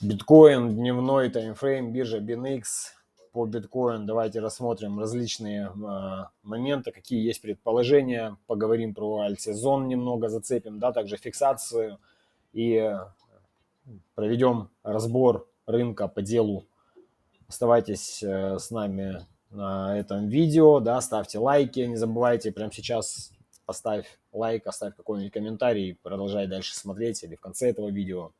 Биткоин, дневной таймфрейм, биржа BinX. По биткоин давайте рассмотрим различные моменты, какие есть предположения. Поговорим про альтсезон немного, зацепим, да, также фиксацию. И проведем разбор рынка по делу. Оставайтесь с нами на этом видео, да, ставьте лайки, не забывайте прямо сейчас поставь лайк, оставь какой-нибудь комментарий, продолжай дальше смотреть или в конце этого видео.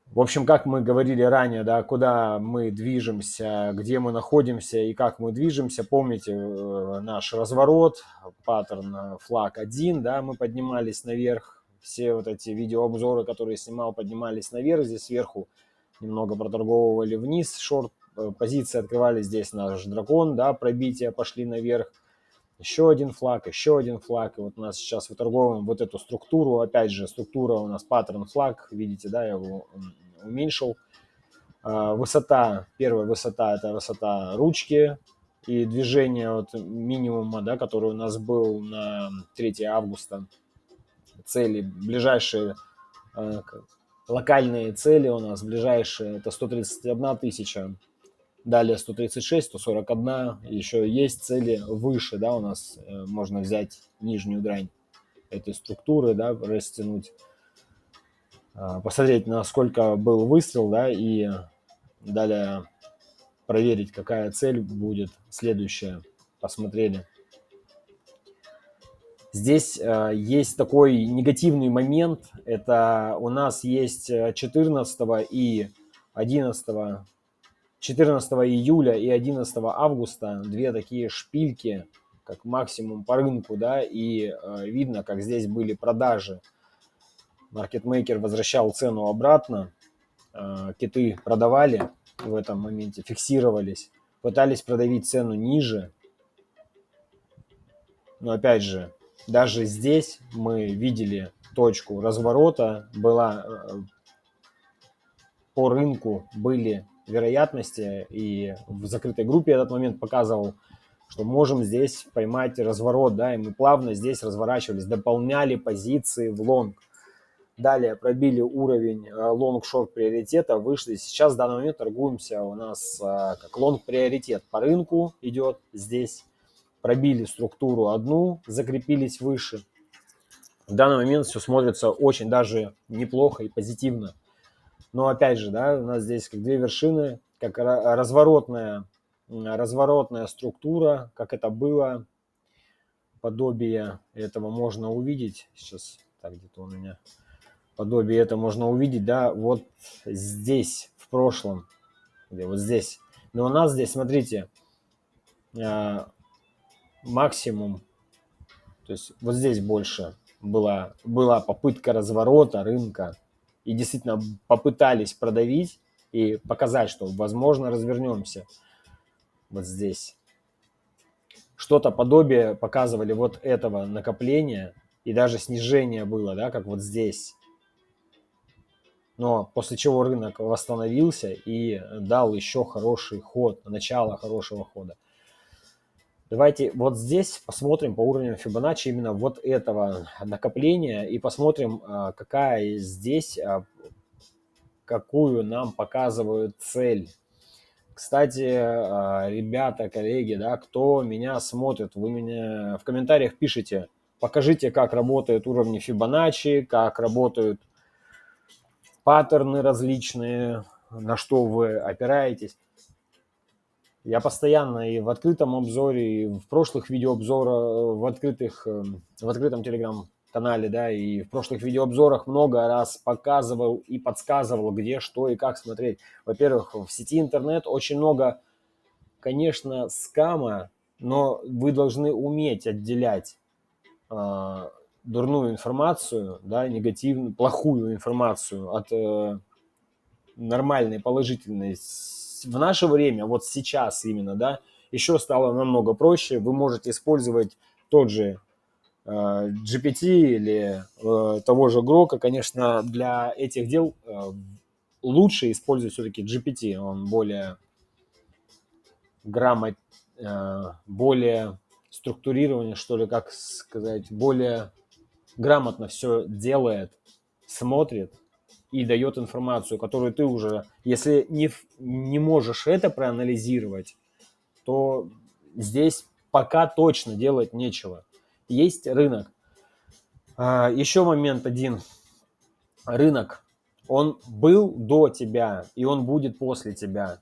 В общем, как мы говорили ранее, да, куда мы движемся, где мы находимся и как мы движемся. Помните наш разворот, паттерн флаг 1, да, мы поднимались наверх. Все вот эти видеообзоры, которые снимал, поднимались наверх. Здесь сверху немного проторговывали вниз, шорт позиции открывали. Здесь наш дракон, да, пробития пошли наверх. Еще один флаг. И вот у нас сейчас выторговываем вот эту структуру. Опять же, структура у нас паттерн флаг. Видите, да, я его уменьшил. Высота, первая высота, это высота ручки. И движение от минимума, да, который у нас был на 3 августа. Цели, ближайшие локальные цели у нас, ближайшие, это 131 тысяча. Далее 136, 141, еще есть цели выше, да, у нас можно взять нижнюю грань этой структуры, да, растянуть, посмотреть, насколько был выстрел, да, и далее проверить, какая цель будет следующая. Посмотрели. Здесь есть такой негативный момент, это у нас есть 14 и 11 14 июля и 11 августа две такие шпильки, как максимум по рынку, да, и видно, как здесь были продажи. Маркетмейкер возвращал цену обратно, киты продавали в этом моменте, фиксировались, пытались продавить цену ниже. Но опять же, даже здесь мы видели точку разворота, была по рынку были вероятности, и в закрытой группе этот момент показывал, что можем здесь поймать разворот, да, и мы плавно здесь разворачивались, дополняли позиции в лонг. Далее пробили уровень лонг-шорт приоритета, вышли. Сейчас в данный момент торгуемся у нас как лонг-приоритет по рынку идет здесь. Пробили структуру одну, закрепились выше. В данный момент все смотрится очень даже неплохо и позитивно. Но опять же, да, у нас здесь как две вершины, как разворотная структура, как это было, подобие этого можно увидеть. Сейчас, так, где-то у меня подобие это можно увидеть, да, вот здесь, в прошлом, где вот здесь. Но у нас здесь, смотрите, максимум, то есть вот здесь больше была попытка разворота рынка, и действительно попытались продавить и показать, что возможно развернемся вот здесь. Что-то подобие показывали вот этого накопления, и даже снижение было, да, как вот здесь. Но после чего рынок восстановился и дал еще хороший ход, начало хорошего хода. Давайте вот здесь посмотрим по уровню Фибоначчи именно вот этого накопления и посмотрим, какая здесь, какую нам показывают цель. Кстати, ребята, коллеги, да, кто меня смотрит, вы меня в комментариях пишите, покажите, как работают уровни Фибоначчи, как работают паттерны различные, на что вы опираетесь. Я постоянно и в открытом обзоре, и в прошлых видеообзорах, в открытом телеграм-канале, да, и в прошлых видеообзорах много раз показывал и подсказывал, где, что и как смотреть. Во-первых, в сети интернет очень много, конечно, скама, но вы должны уметь отделять дурную информацию, да, негативную, плохую информацию от нормальной, положительной. В наше время, вот сейчас именно, да, еще стало намного проще. Вы можете использовать тот же GPT или того же Грока. Конечно, для этих дел лучше использовать все-таки GPT. Он более более структурированный, что ли, как сказать, более грамотно все делает, смотрит. и дает информацию, которую ты уже, если не можешь это проанализировать, то здесь пока точно делать нечего. Есть рынок. Еще момент один. Рынок, он был до тебя, и он будет после тебя.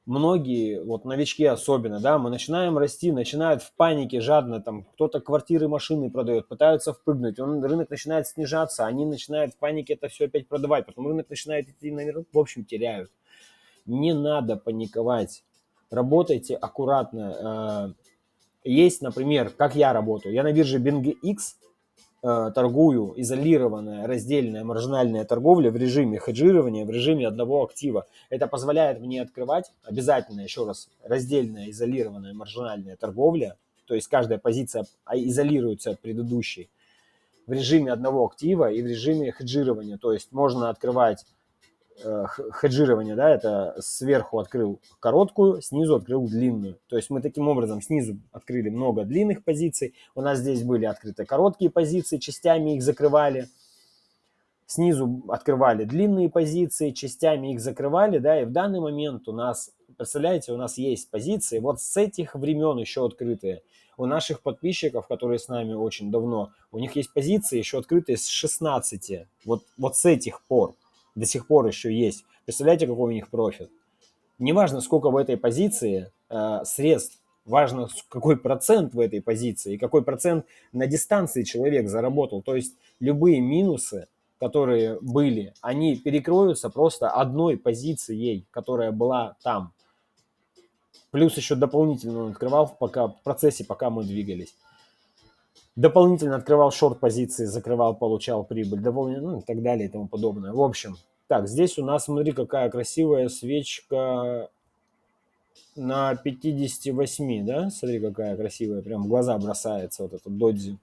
Многие, вот новички особенно, да, мы начинаем расти, начинают в панике жадно, там, кто-то квартиры, машины продает, пытаются впрыгнуть, рынок начинает снижаться, они начинают в панике это все опять продавать, потом рынок начинает идти наверх, в общем, теряют. Не надо паниковать, работайте аккуратно. Есть, например, как я работаю, я на бирже BingX торгую изолированная раздельная маржинальная торговля в режиме хеджирования, в режиме одного актива. Это позволяет мне открывать, обязательно, еще раз, раздельная изолированная маржинальная торговля, то есть каждая позиция изолируется от предыдущей в режиме одного актива и в режиме хеджирования. То есть можно открывать хеджирование, да, это сверху открыл короткую, снизу открыл длинную. То есть мы таким образом снизу открыли много длинных позиций, у нас здесь были открыты короткие позиции, частями их закрывали, снизу открывали длинные позиции, частями их закрывали, да, и в данный момент у нас, представляете, у нас есть позиции, вот с этих времен еще открытые. У наших подписчиков, которые с нами очень давно, у них есть позиции еще открытые с 16, вот с этих пор. До сих пор еще есть. Представляете, какой у них профит? Неважно, сколько в этой позиции средств, важно, какой процент в этой позиции и какой процент на дистанции человек заработал. То есть любые минусы, которые были, они перекроются просто одной позицией, которая была там. Плюс еще дополнительно он открывал в процессе, пока мы двигались. Дополнительно открывал шорт-позиции, закрывал, получал прибыль, ну и так далее и тому подобное. В общем, так, здесь у нас, смотри, какая красивая свечка на 58, да? Смотри, какая красивая, прям в глаза бросается вот эта додзи.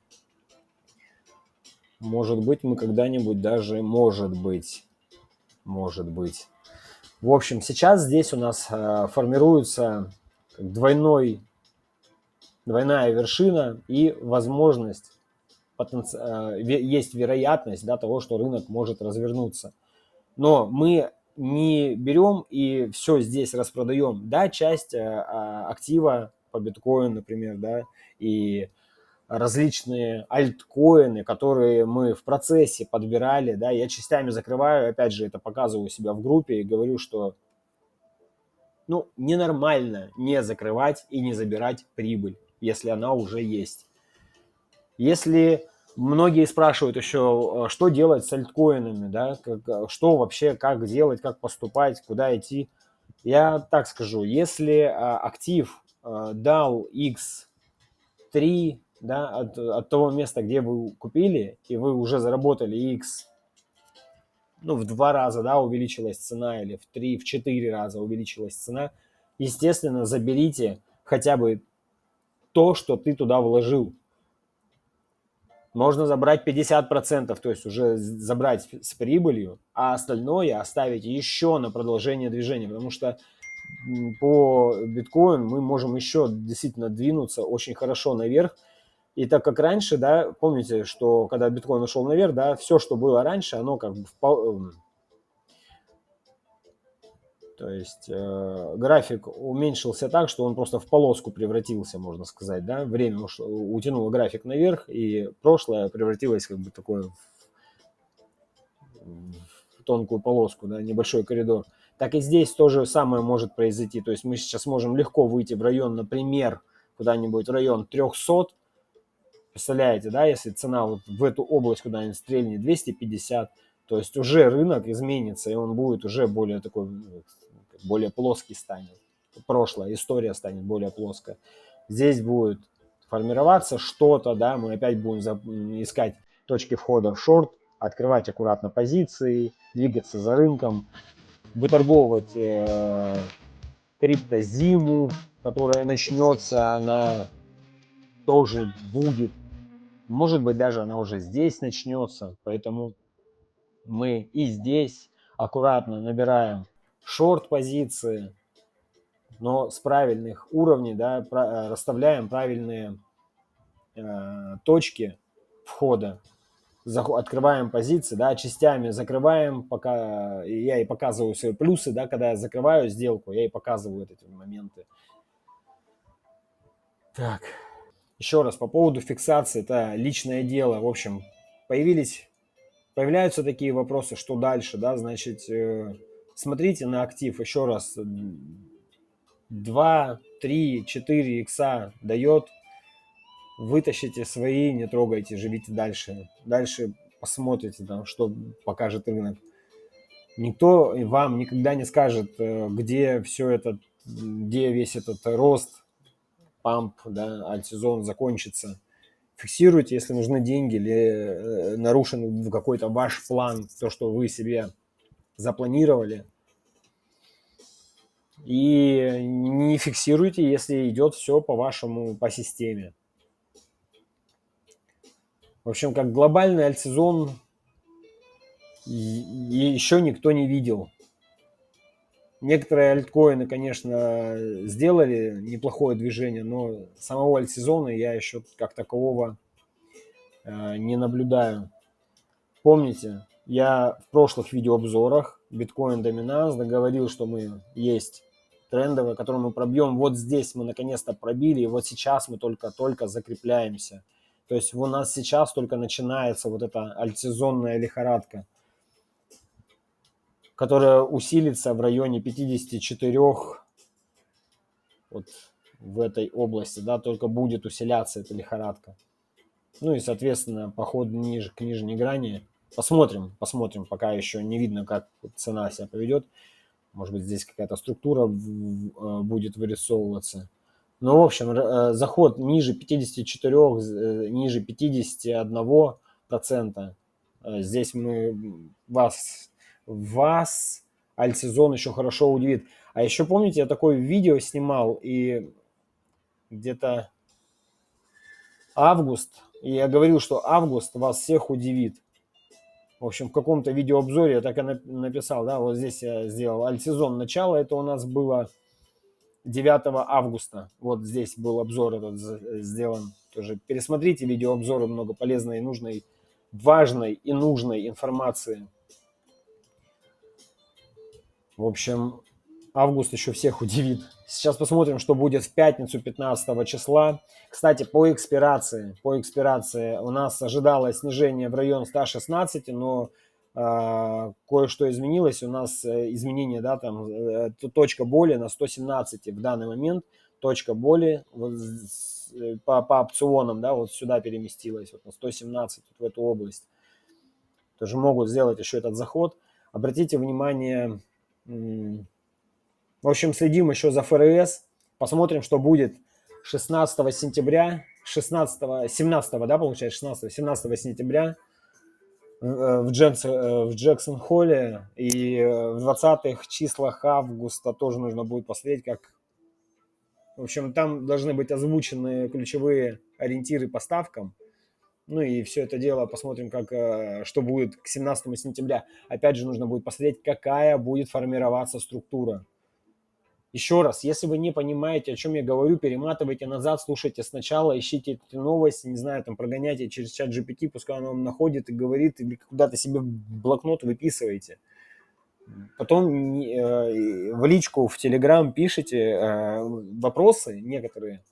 Может быть, мы когда-нибудь даже, может быть. В общем, сейчас здесь у нас формируется двойная вершина и возможность, есть вероятность, да, того, что рынок может развернуться. Но мы не берем и все здесь распродаем. Да, часть актива по биткоину, например, да, и различные альткоины, которые мы в процессе подбирали, да, я частями закрываю, опять же, это показываю у себя в группе и говорю, что ну, ненормально не закрывать и не забирать прибыль, если она уже есть. Если многие спрашивают еще, что делать с альткоинами, да, что вообще, как делать, как поступать, куда идти. Я так скажу, если актив дал X3, да, от того места, где вы купили, и вы уже заработали X, ну, в 2 раза, да, увеличилась цена, или в 3, в 4 раза увеличилась цена, естественно, заберите хотя бы то, что ты туда вложил. Можно забрать 50%, то есть уже забрать с прибылью, а остальное оставить еще на продолжение движения, потому что по биткоину мы можем еще действительно двинуться очень хорошо наверх. И так как раньше, да, помните, что когда биткоин ушел наверх, да, все, что было раньше, оно как бы то есть график уменьшился так, что он просто в полоску превратился, можно сказать, да, время утянуло график наверх, и прошлое превратилось как бы такое в тонкую полоску, да, небольшой коридор. Так и здесь то же самое может произойти, то есть мы сейчас можем легко выйти в район, например, куда-нибудь в район 300, представляете, да, если цена вот в эту область куда-нибудь стрельнет 250, то есть уже рынок изменится, и он будет уже более такой, более плоский станет. Прошлая история станет более плоская. Здесь будет формироваться что-то, да, мы опять будем искать точки входа в шорт, открывать аккуратно позиции, двигаться за рынком, выторговывать криптозиму, которая начнется, она тоже будет. Может быть, даже она уже здесь начнется, поэтому мы и здесь аккуратно набираем шорт-позиции, но с правильных уровней, да, расставляем правильные точки входа. открываем позиции, да, частями закрываем, пока я и показываю свои плюсы, да, когда я закрываю сделку, я и показываю эти моменты. Так, еще раз по поводу фиксации, это личное дело, в общем, появляются такие вопросы, что дальше, да, значит, смотрите на актив, еще раз, 2, 3, 4 икса дает, вытащите свои, не трогайте, живите дальше. Дальше посмотрите, там, что покажет рынок. Никто вам никогда не скажет, где все это, где весь этот рост, памп, да, альт-сезон закончится. Фиксируйте, если нужны деньги или нарушен какой-то ваш план, то, что вы себе запланировали. И не фиксируйте, если идет все по вашему, по системе. В общем, как глобальный альт-сезон еще никто не видел. Некоторые альткоины, конечно, сделали неплохое движение, но самого альт-сезона я еще как такового не наблюдаю. Помните, я в прошлых видеообзорах биткоин доминанс договорил, что мы есть трендовые, которые мы пробьем. Вот здесь мы наконец-то пробили, и вот сейчас мы только-только закрепляемся. То есть у нас сейчас только начинается вот эта альтсезонная лихорадка, которая усилится в районе 54 вот в этой области, да, только будет усиляться эта лихорадка. Ну и, соответственно, поход ниже к нижней грани. Посмотрим, пока еще не видно, как цена себя поведет. Может быть, здесь какая-то структура будет вырисовываться. Ну, в общем, заход ниже 54, ниже 51%. Здесь вас альтсезон еще хорошо удивит. А еще помните, я такое видео снимал, и где-то август, и я говорил, что август вас всех удивит. В общем, в каком-то видеообзоре я так и написал, да, вот здесь я сделал альтсезон начало, это у нас было 9 августа. Вот здесь был обзор этот сделан. Тоже пересмотрите видеообзоры, много полезной, нужной, важной и нужной информации. В общем, август еще всех удивит. Сейчас посмотрим, что будет в пятницу 15 числа. Кстати, по экспирации у нас ожидалось снижение в район 116, но кое-что изменилось. У нас изменение, да, там точка боли на 117 в данный момент. Точка боли вот, по опционам, да, вот сюда переместилась, вот на 117, вот в эту область. Тоже могут сделать еще этот заход. Обратите внимание, в общем, следим еще за ФРС. Посмотрим, что будет 16 сентября, 17, да, получается, 17 сентября в Джексон-Холле. И в 20-х числах августа тоже нужно будет посмотреть, как... В общем, там должны быть озвучены ключевые ориентиры по ставкам. Ну и все это дело посмотрим, что будет к 17 сентября. Опять же, нужно будет посмотреть, какая будет формироваться структура. Еще раз, если вы не понимаете, о чем я говорю, перематывайте назад, слушайте сначала, ищите эти новости, не знаю, там прогоняйте через чат GPT, пускай он вам находит и говорит, или куда-то себе в блокнот выписываете. Потом в личку в Telegram пишите вопросы некоторые.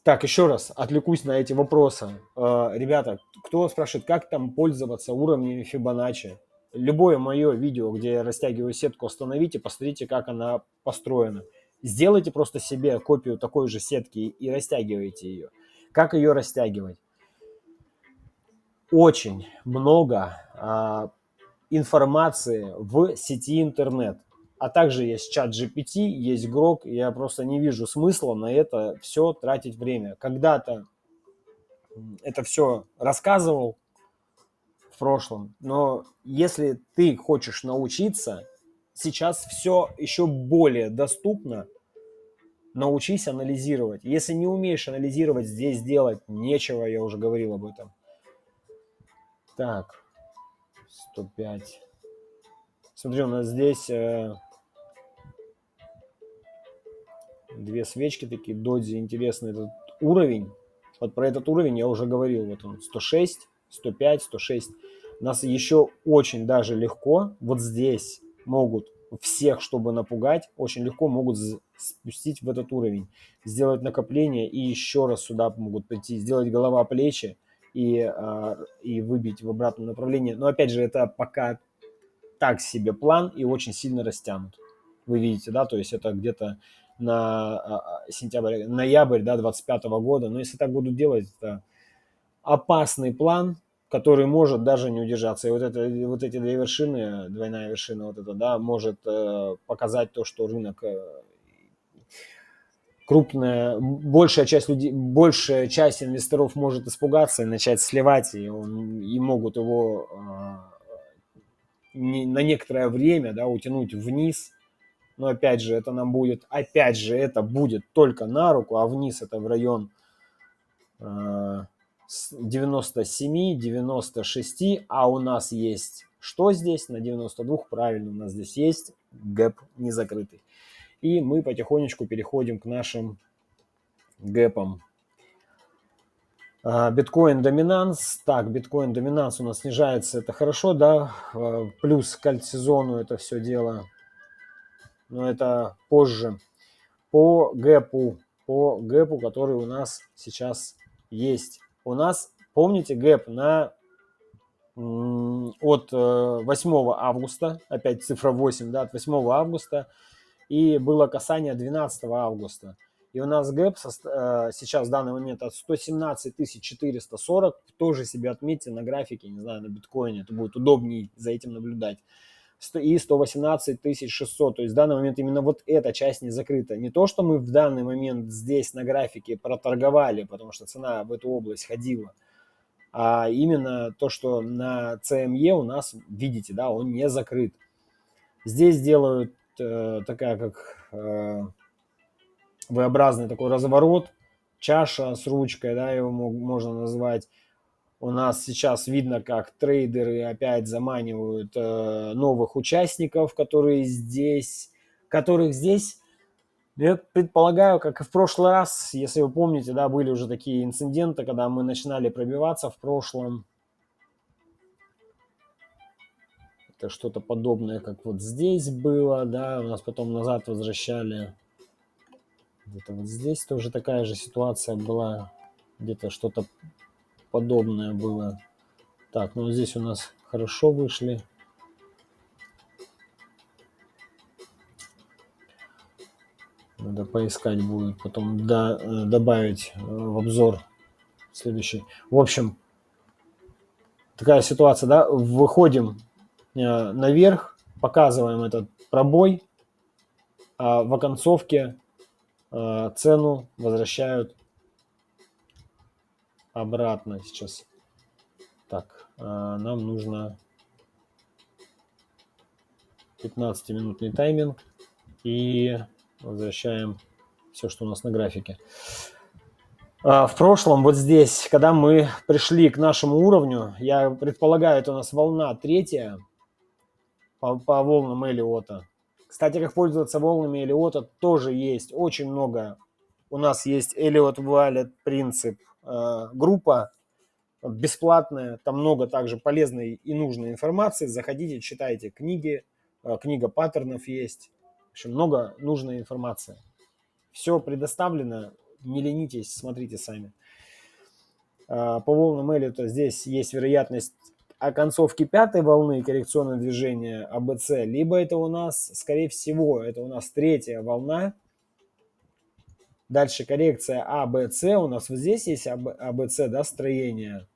Так, еще раз отвлекусь на эти вопросы. Ребята, кто спрашивает, как там пользоваться уровнями Фибоначчи? Любое мое видео, где я растягиваю сетку, остановите, посмотрите, как она построена. Сделайте просто себе копию такой же сетки и растягивайте ее. Как ее растягивать? Очень много информации в сети интернет. А также есть чат GPT, есть Grok. Я просто не вижу смысла на это все тратить время. Когда-то это все рассказывал в прошлом, но если ты хочешь научиться, сейчас все еще более доступно. Научись анализировать. Если не умеешь анализировать, здесь делать нечего, я уже говорил об этом. Так, 105. Смотри, у нас здесь две свечки такие, доджи, интересный этот уровень. Вот про этот уровень я уже говорил. Вот он 106, 105, 106. Нас еще очень даже легко вот здесь могут всех, чтобы напугать, очень легко могут спустить в этот уровень, сделать накопление и еще раз сюда могут прийти, сделать голова-плечи и выбить в обратном направлении. Но опять же, это пока так себе план и очень сильно растянут. Вы видите, да, то есть это где-то на сентябрь, ноябрь, да, 25 года. Но если так будут делать, это опасный план, который может даже не удержаться. И вот эти две вершины, двойная вершина вот эта, да, может показать то, что рынок крупная, большая часть людей, большая часть инвесторов может испугаться и начать сливать, и могут его на некоторое время, да, утянуть вниз. Но опять же, это нам будет, опять же, это будет только на руку, а вниз это в район 97, 96, а у нас есть что здесь на 92? Правильно, у нас здесь есть гэп не закрытый. И мы потихонечку переходим к нашим гэпам. Биткоин доминанс. Так, биткоин доминанс у нас снижается, это хорошо, да, плюс к альтсезону это все дело, но это позже. По гэпу, который у нас сейчас есть. У нас, помните, гэп от 8 августа, опять цифра 8, да, от 8 августа, и было касание 12 августа. И у нас гэп сейчас в данный момент от 117 440, тоже себе отметьте на графике, не знаю, на биткоине, это будет удобнее за этим наблюдать. И 118 600, то есть в данный момент именно вот эта часть не закрыта. Не то, что мы в данный момент здесь на графике проторговали, потому что цена в эту область ходила, а именно то, что на CME у нас, видите, да, он не закрыт. Здесь делают такая как V-образный такой разворот, чаша с ручкой, да, его можно назвать. У нас сейчас видно, как трейдеры опять заманивают новых участников, которых здесь, я предполагаю, как и в прошлый раз, если вы помните, да, были уже такие инциденты, когда мы начинали пробиваться в прошлом. Это что-то подобное, как вот здесь было, да, у нас потом назад возвращали. Где-то вот здесь тоже такая же ситуация была, где-то что-то подобное было. Так, ну здесь у нас хорошо вышли. Надо поискать будет, потом добавить в обзор следующий. В общем, такая ситуация, да, выходим наверх, показываем этот пробой, а в оконцовке цену возвращают обратно сейчас. Так, нам нужно 15-минутный тайминг и возвращаем все, что у нас на графике. В прошлом, вот здесь, когда мы пришли к нашему уровню, я предполагаю, это у нас волна третья по волнам Эллиота. Кстати, как пользоваться волнами Эллиота тоже есть очень много. У нас есть Elliott Wallet принцип группа бесплатная, там много также полезной и нужной информации. Заходите, читайте книги, книга паттернов есть. В общем, много нужной информации. Все предоставлено, не ленитесь, смотрите сами. По волнам Эллиота здесь есть вероятность оконцовки пятой волны коррекционного движения АБЦ, либо это у нас, скорее всего, это у нас третья волна. Дальше коррекция АБЦ, у нас вот здесь есть АБЦ, да, строение.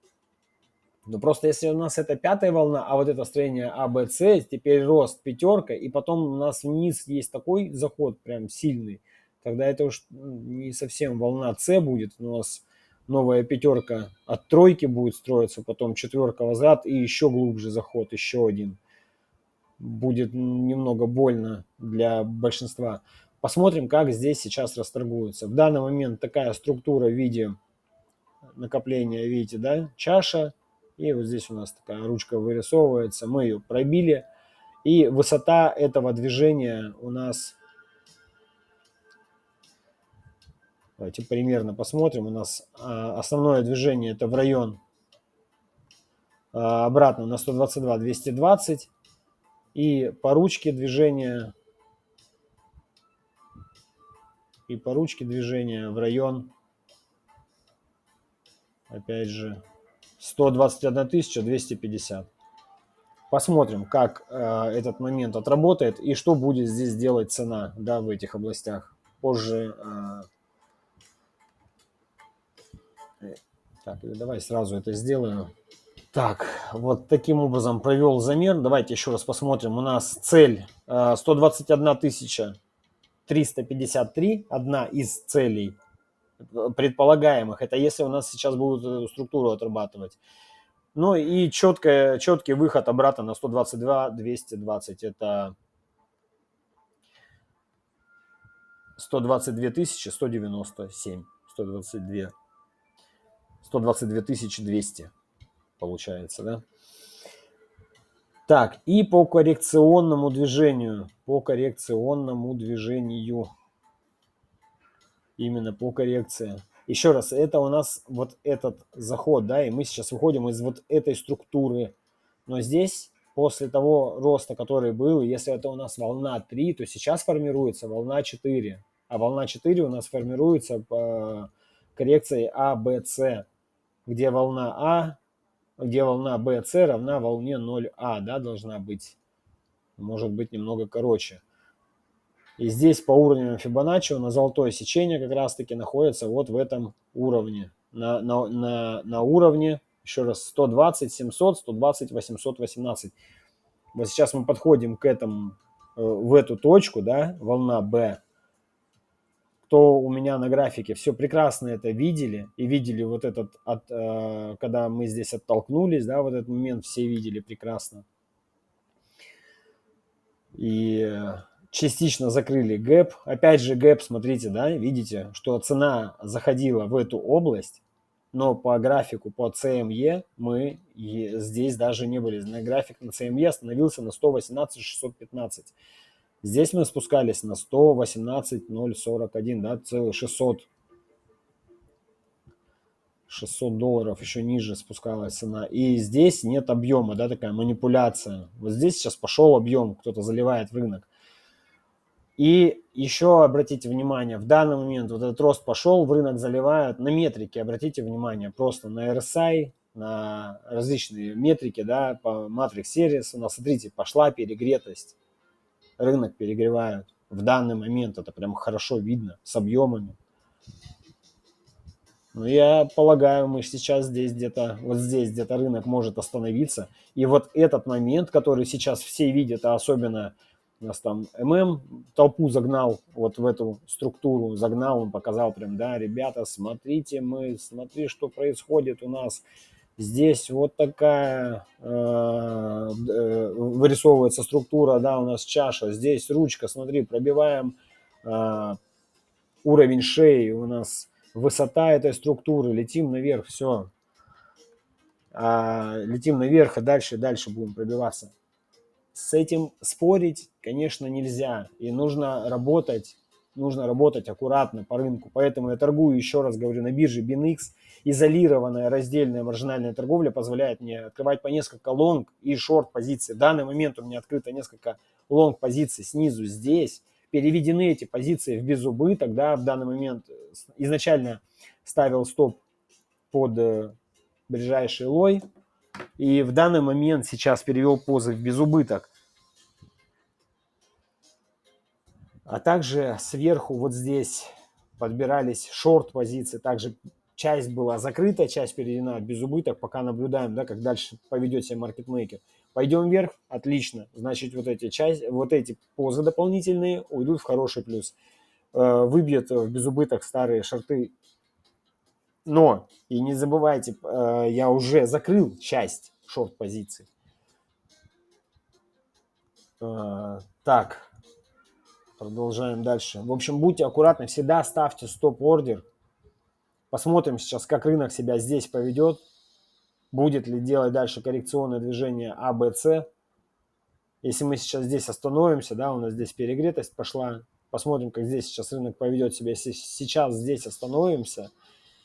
Но просто если у нас это пятая волна, а вот это строение АБЦ, теперь рост пятерка, и потом у нас вниз есть такой заход прям сильный, тогда это уж не совсем волна С будет, у нас новая пятерка от тройки будет строиться, потом четверка возврат и еще глубже заход, еще один. Будет немного больно для большинства. Посмотрим, как здесь сейчас расторгуются. В данный момент такая структура в виде накопления, видите, да, чаша. И вот здесь у нас такая ручка вырисовывается. Мы ее пробили. И высота этого движения у нас Давайте примерно посмотрим. У нас основное движение это в район обратно на 122 220. И по ручке движения в район, опять же, 121 250. Посмотрим, как этот момент отработает и что будет здесь делать цена, да, в этих областях. Позже. Так, давай сразу это сделаю. Так, вот таким образом провел замер. Давайте еще раз посмотрим. У нас цель 121 353, одна из целей предполагаемых. Это если у нас сейчас будут эту структуру отрабатывать. Ну и четкий выход обратно на 122 220. Это 122 197. 122 200 получается, да? Так, и по коррекционному движению. Именно по коррекции. Еще раз, это у нас вот этот заход, да, и мы сейчас выходим из вот этой структуры. Но здесь, после того роста, который был, если это у нас волна 3, то сейчас формируется волна 4. А волна 4 у нас формируется по коррекции А, Б, С, где волна Б, С равна волне 0А, да, должна быть. Может быть немного короче. И здесь по уровню Фибоначчи у нас золотое сечение как раз-таки находится вот в этом уровне. На уровне, еще раз, 120 700, 120 818. Вот сейчас мы подходим к этому, в эту точку, да, волна B. Кто у меня на графике все прекрасно это видели, и видели вот этот, когда мы здесь оттолкнулись, да, вот этот момент все видели прекрасно. И частично закрыли гэп. Опять же гэп, смотрите, да, видите, что цена заходила в эту область, но по графику, по CME мы здесь даже не были. На график на CME остановился на 118 615. Здесь мы спускались на 118 041, да, целых 600 долларов, еще ниже спускалась цена. И здесь нет объема, да, такая манипуляция. Вот здесь сейчас пошел объем, кто-то заливает в рынок. И еще обратите внимание, в данный момент вот этот рост пошел, в рынок заливают на метрике, обратите внимание, просто на RSI, на различные метрики, да, по Matrix Series у нас, смотрите, пошла перегретость, рынок перегревают. В данный момент это прям хорошо видно, с объемами. Ну, я полагаю, мы сейчас здесь где-то, вот здесь где-то рынок может остановиться. И вот этот момент, который сейчас все видят, а особенно у нас там толпу загнал вот в эту структуру, загнал, он показал прям, да, ребята, смотри, что происходит у нас. Здесь вот такая вырисовывается структура, да, у нас чаша, здесь ручка, смотри, пробиваем уровень шеи, у нас высота этой структуры, летим наверх, все. Летим наверх и дальше будем пробиваться. С этим спорить, конечно, нельзя. И нужно работать аккуратно по рынку. Поэтому я торгую, еще раз говорю, на бирже BinX. Изолированная раздельная маржинальная торговля позволяет мне открывать по несколько лонг и шорт позиций. В данный момент у меня открыто несколько лонг позиций снизу здесь. Переведены эти позиции в безубыток. Да, в данный момент изначально ставил стоп под ближайший лой. И в данный момент сейчас перевел позы в безубыток. А также сверху вот здесь подбирались шорт-позиции. Также часть была закрыта, часть переведена в безубыток. Пока наблюдаем, да, как дальше поведет себя маркетмейкер. Пойдем вверх, отлично. Значит, вот эти позы дополнительные уйдут в хороший плюс. Выбьет в безубыток старые шорты. Но, и не забывайте, я уже закрыл часть шорт-позиций. Так, продолжаем дальше. В общем, будьте аккуратны, всегда ставьте стоп-ордер. Посмотрим сейчас, как рынок себя здесь поведет. Будет ли делать дальше коррекционное движение А, Б, С. Если мы сейчас здесь остановимся, да, у нас здесь перегретость пошла, посмотрим, как здесь сейчас рынок поведет себя. Если сейчас здесь остановимся,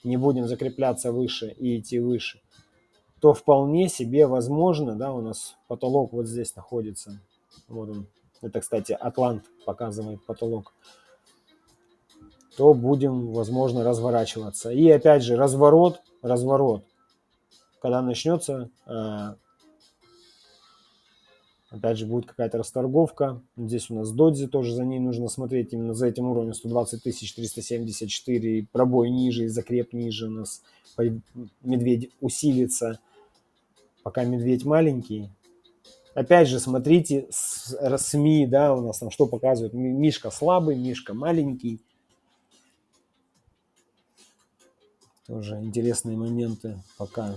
не будем закрепляться выше и идти выше, то вполне себе возможно, да, у нас потолок вот здесь находится. Вот он. Это, кстати, Атлант показывает потолок. То будем, возможно, разворачиваться. И опять же, разворот. Когда начнется, опять же, будет какая-то расторговка. Здесь у нас додзи тоже, за ней нужно смотреть. Именно за этим уровнем 120 374. Пробой ниже и закреп ниже у нас. Медведь усилится, пока медведь маленький. Опять же, смотрите СМИ, да, у нас там что показывают. Мишка слабый, Мишка маленький. Тоже интересные моменты, пока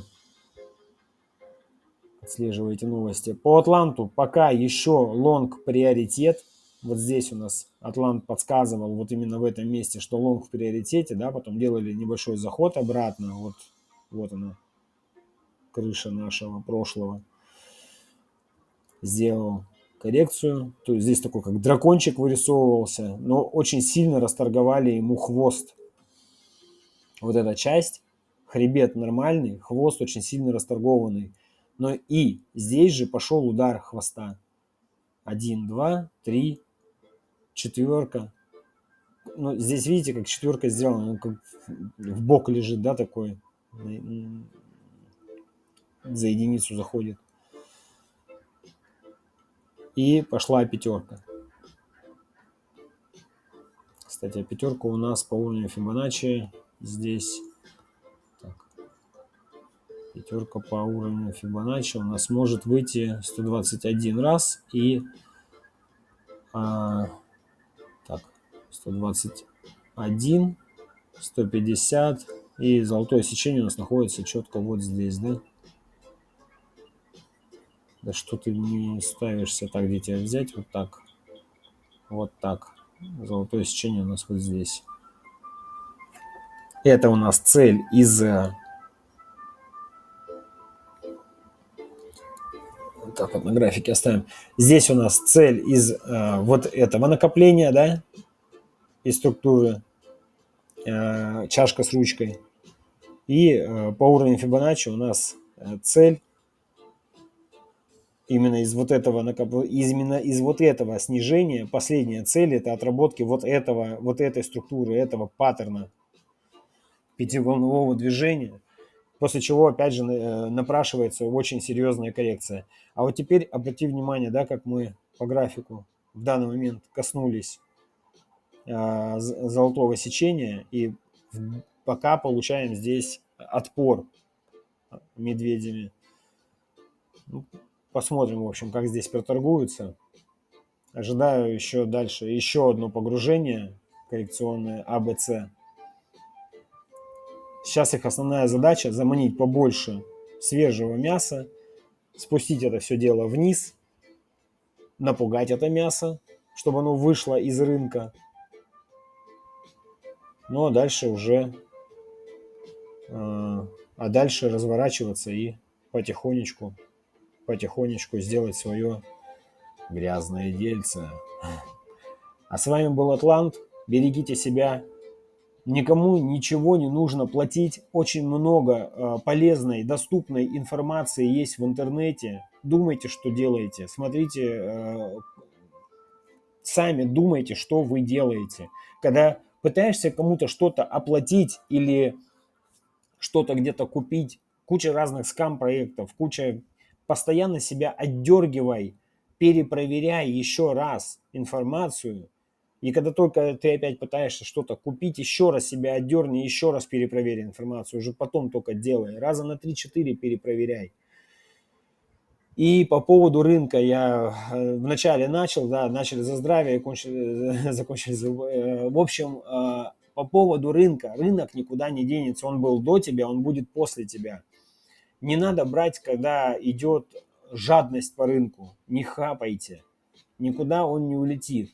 отслеживаете новости. По Атланту пока еще лонг приоритет. Вот здесь у нас Атлант подсказывал вот именно в этом месте, что лонг в приоритете, да, потом делали небольшой заход обратно. Вот она, крыша нашего прошлого. Сделал коррекцию. То есть здесь такой как дракончик вырисовывался, но очень сильно расторговали ему хвост. Вот эта часть, хребет нормальный, хвост очень сильно расторгованный. Но и здесь же пошел удар хвоста. 1, 2, 3, четверка. Но здесь видите, как четверка сделана, как в бок лежит, да, такой. За единицу заходит. И пошла пятерка. Кстати, пятерка у нас по уровню Фибоначчи здесь. Так. Пятерка по уровню Фибоначчи у нас может выйти 121 раз и так, 121, 150 и золотое сечение у нас находится четко вот здесь, да? Да что ты не ставишься так, где тебя взять? Вот так. Вот так. Золотое сечение у нас вот здесь. Это у нас цель из... Вот так вот на графике оставим. Здесь у нас цель из вот этого накопления, да? Из структуры. Чашка с ручкой. И по уровню Фибоначчи у нас цель именно из вот этого именно из вот этого снижения. Последняя цель это отработки вот этой структуры, этого паттерна пятиволнового движения, после чего опять же напрашивается очень серьезная коррекция. А вот теперь обрати внимание, да, как мы по графику в данный момент коснулись золотого сечения и пока получаем здесь отпор медведями. Посмотрим, в общем, как здесь проторгуются. Ожидаю еще дальше еще одно погружение коррекционное АБЦ. Сейчас их основная задача заманить побольше свежего мяса, спустить это все дело вниз, напугать это мясо, чтобы оно вышло из рынка. Ну а дальше уже дальше разворачиваться и потихонечку сделать свое грязное дельце. А с вами был Атлант. Берегите себя. Никому ничего не нужно платить. Очень много полезной, доступной информации есть в интернете. Думайте, что делаете. Смотрите, сами думайте, что вы делаете. Когда пытаешься кому-то что-то оплатить или что-то где-то купить, куча разных скам-проектов, постоянно себя отдергивай, перепроверяй еще раз информацию. И когда только ты опять пытаешься что-то купить, еще раз себя отдерни, еще раз перепроверь информацию, уже потом только делай. Раза на 3-4 перепроверяй. И по поводу рынка я вначале начали за здравие, закончили за... В общем, по поводу рынка. Рынок никуда не денется, он был до тебя, он будет после тебя. Не надо брать, когда идет жадность по рынку. Не хапайте. Никуда он не улетит.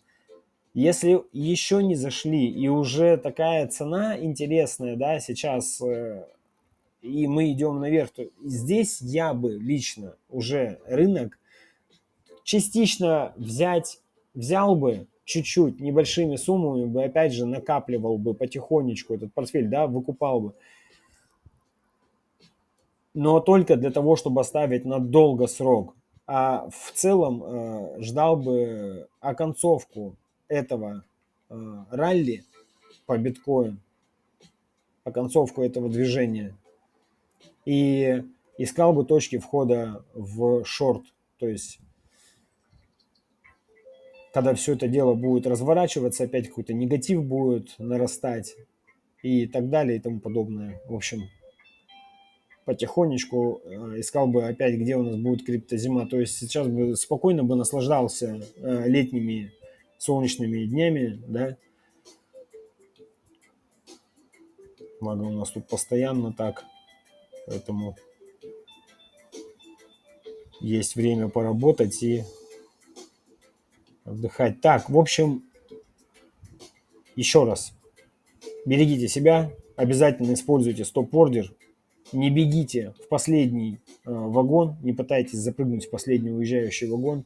Если еще не зашли и уже такая цена интересная, да, сейчас, и мы идем наверх, то здесь я бы лично уже рынок частично взял бы, чуть-чуть, небольшими суммами бы, опять же, накапливал бы потихонечку этот портфель, да, выкупал бы. Но только для того, чтобы оставить на долгосрок. А в целом ждал бы оконцовку этого ралли по биткоину, оконцовку этого движения. И искал бы точки входа в шорт. То есть, когда все это дело будет разворачиваться, опять какой-то негатив будет нарастать и так далее и тому подобное. В общем, потихонечку искал бы опять, где у нас будет криптозима. То есть сейчас бы спокойно бы наслаждался летними солнечными днями, да. Благо у нас тут постоянно так, поэтому есть время поработать и отдыхать. Так, в общем, еще раз, берегите себя, обязательно используйте стоп-ордер, не бегите в последний вагон, не пытайтесь запрыгнуть в последний уезжающий вагон,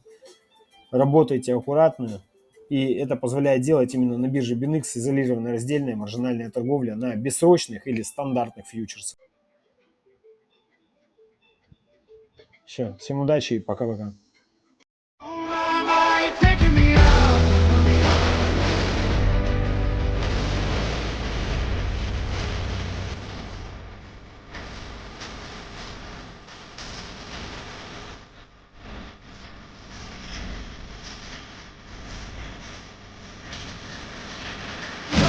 работайте аккуратно, и это позволяет делать именно на бирже BinX изолированная раздельная маржинальная торговля на бессрочных или стандартных фьючерсах. Все, всем удачи и пока-пока.